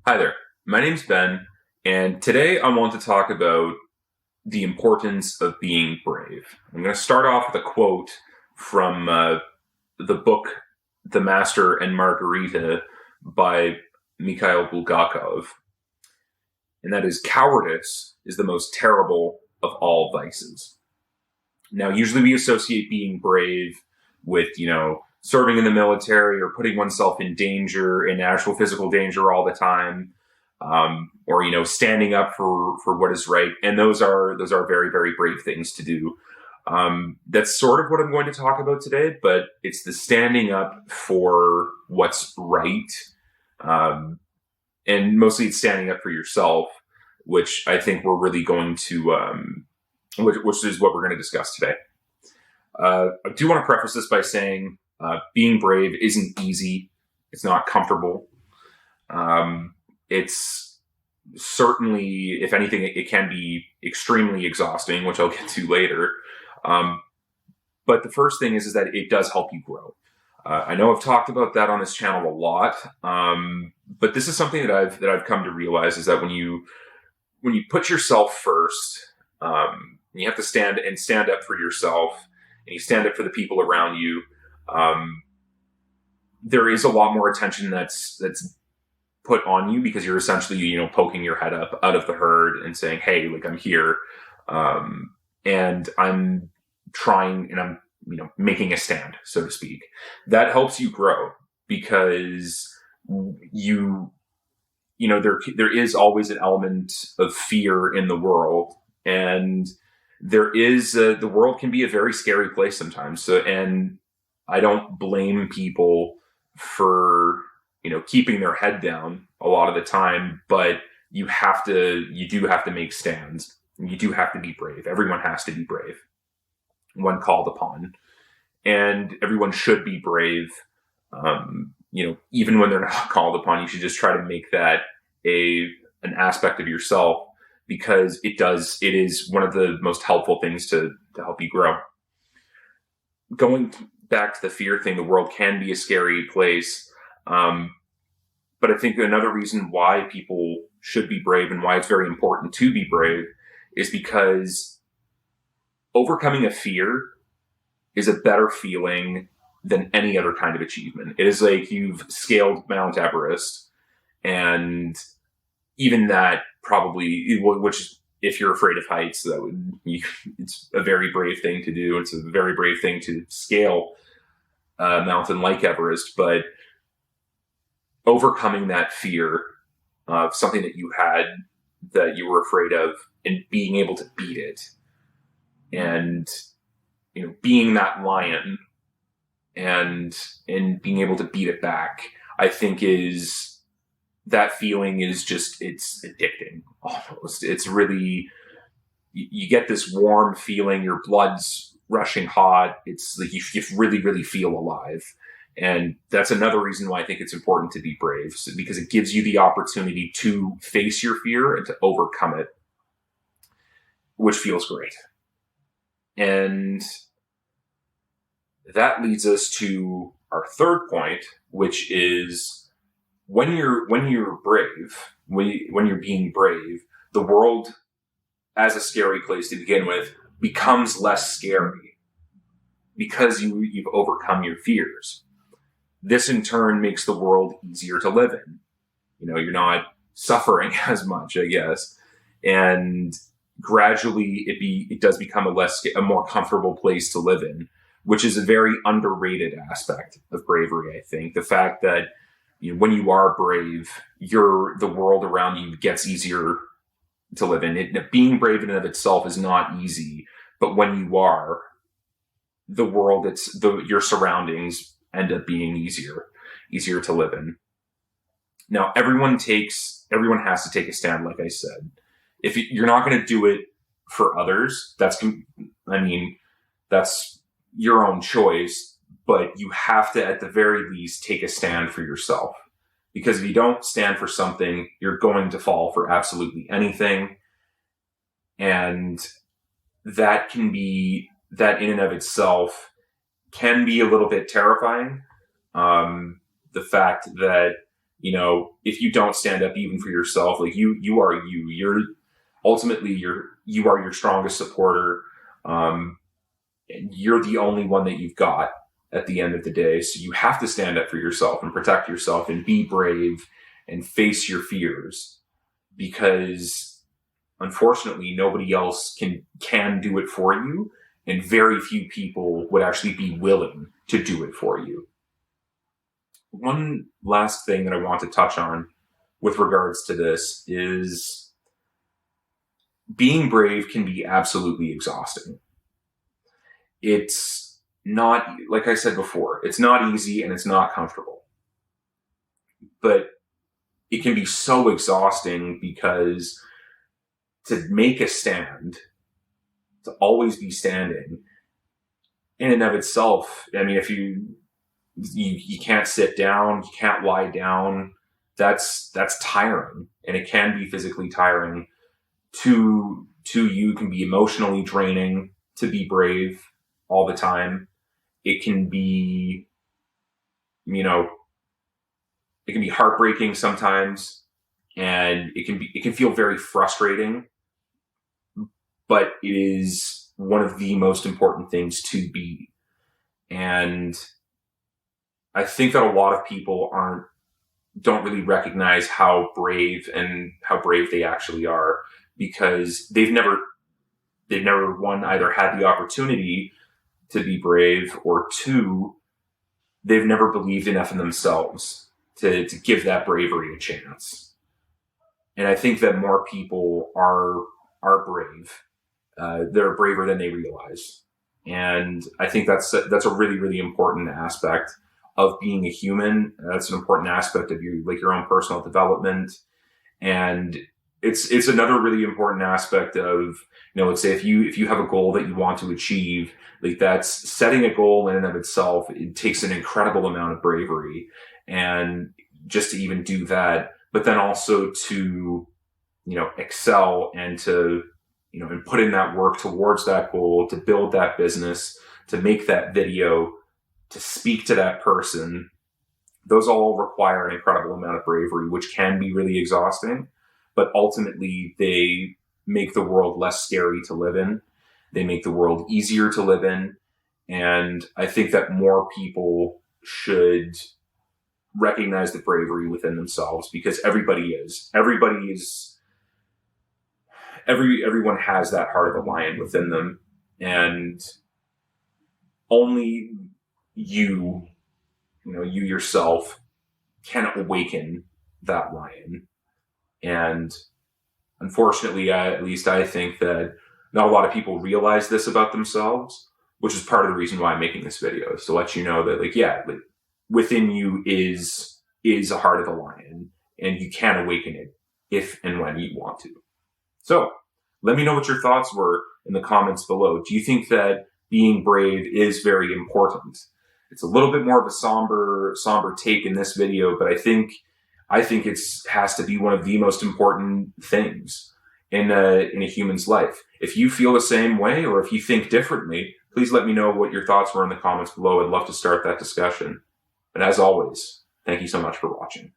Hi there. My name's Ben, and today I want to talk about the importance of being brave. I'm going to start off with a quote from the book The Master and Margarita by Mikhail Bulgakov, and that is cowardice is the most terrible of all vices. Now, usually we associate being brave with, serving in the military or putting oneself in danger, in actual physical danger all the time, or standing up for what is right. And those are very, very brave things to do. That's sort of what I'm going to talk about today, but it's the standing up for what's right, and mostly it's standing up for yourself, which I think we're really going to. Which is what we're going to discuss today. I do want to preface this by saying being brave isn't easy. It's not comfortable. It's certainly, if anything, it can be extremely exhausting, which I'll get to later. But the first thing is that it does help you grow. I know I've talked about that on this channel a lot, but this is something that I've come to realize is that when you put yourself first, you have to stand up for yourself, and you stand up for the people around you. There is a lot more attention that's put on you because you're essentially, poking your head up out of the herd and saying, "Hey, like I'm here, and I'm trying, and I'm making a stand, so to speak." That helps you grow because there is always an element of fear in the world, and there is the world can be a very scary place sometimes. So, and I don't blame people for keeping their head down a lot of the time, but you do have to make stands. You do have to be brave. Everyone has to be brave when called upon, and everyone should be brave. Even when they're not called upon, you should just try to make that an aspect of yourself, because it is one of the most helpful things to help you grow. Going back to the fear thing, the world can be a scary place. But I think another reason why people should be brave and why it's very important to be brave is because overcoming a fear is a better feeling than any other kind of achievement. It is like you've scaled Mount Everest, and even that probably, which if you're afraid of heights, it's a very brave thing to do. It's a very brave thing to scale a mountain like Everest, but overcoming that fear of something that you had that you were afraid of and being able to beat it, and being that lion and being able to beat it back, I think that feeling is just, it's addicting almost. It's really, you get this warm feeling, your blood's rushing hot. It's like you really, really feel alive. And that's another reason why I think it's important to be brave, because it gives you the opportunity to face your fear and to overcome it, which feels great. And that leads us to our third point, which is when you're brave, when you're being brave, the world, as a scary place to begin with, becomes less scary because you've overcome your fears. This in turn makes the world easier to live in. You're not suffering as much, I guess, and gradually it does become a more comfortable place to live in, which is a very underrated aspect of bravery. I think the fact that when you are brave, the world around you gets easier to live in. Being brave in and of itself is not easy, but when you are, the world, your surroundings end up being easier to live in. Now, everyone has to take a stand, like I said. If you're not going to do it for others, that's your own choice, but you have to, at the very least, take a stand for yourself. Because if you don't stand for something, you're going to fall for absolutely anything. And that in and of itself can be a little bit terrifying. The fact that if you don't stand up even for yourself, like you are you're ultimately you are your strongest supporter. And you're the only one that you've got at the end of the day. So you have to stand up for yourself and protect yourself and be brave and face your fears, because unfortunately nobody else can do it for you, and very few people would actually be willing to do it for you. One last thing that I want to touch on with regards to this is being brave can be absolutely exhausting. It's not, like I said before, it's not easy and it's not comfortable. But it can be so exhausting, because to make a stand, to always be standing, in and of itself, I mean, if you can't sit down, you can't lie down, that's tiring, and it can be physically tiring. To you, can be emotionally draining to be brave all the time. It can be, it can be heartbreaking sometimes, and it can feel very frustrating, but it is one of the most important things to be. And I think that a lot of people don't really recognize how brave they actually are, because they've never one, either had the opportunity to be brave, or two, they've never believed enough in themselves to give that bravery a chance. And I think that more people are brave. They're braver than they realize. And I think that's a really, really important aspect of being a human. That's an important aspect of your own personal development. And it's another really important aspect of, let's say if you have a goal that you want to achieve, like, that's setting a goal in and of itself. It takes an incredible amount of bravery, and just to even do that, but then also to, excel and to, and put in that work towards that goal, to build that business, to make that video, to speak to that person. Those all require an incredible amount of bravery, which can be really exhausting, but ultimately they make the world less scary to live in. They make the world easier to live in. And I think that more people should recognize the bravery within themselves, because everyone has that heart of a lion within them. And only you yourself can awaken that lion. And unfortunately, at least I think that not a lot of people realize this about themselves, which is part of the reason why I'm making this video, is to let you know that, within you is a heart of a lion, and you can awaken it if and when you want to. So let me know what your thoughts were in the comments below. Do you think that being brave is very important? It's a little bit more of a somber take in this video, but I think it has to be one of the most important things in a human's life. If you feel the same way, or if you think differently, please let me know what your thoughts were in the comments below. I'd love to start that discussion. And as always, thank you so much for watching.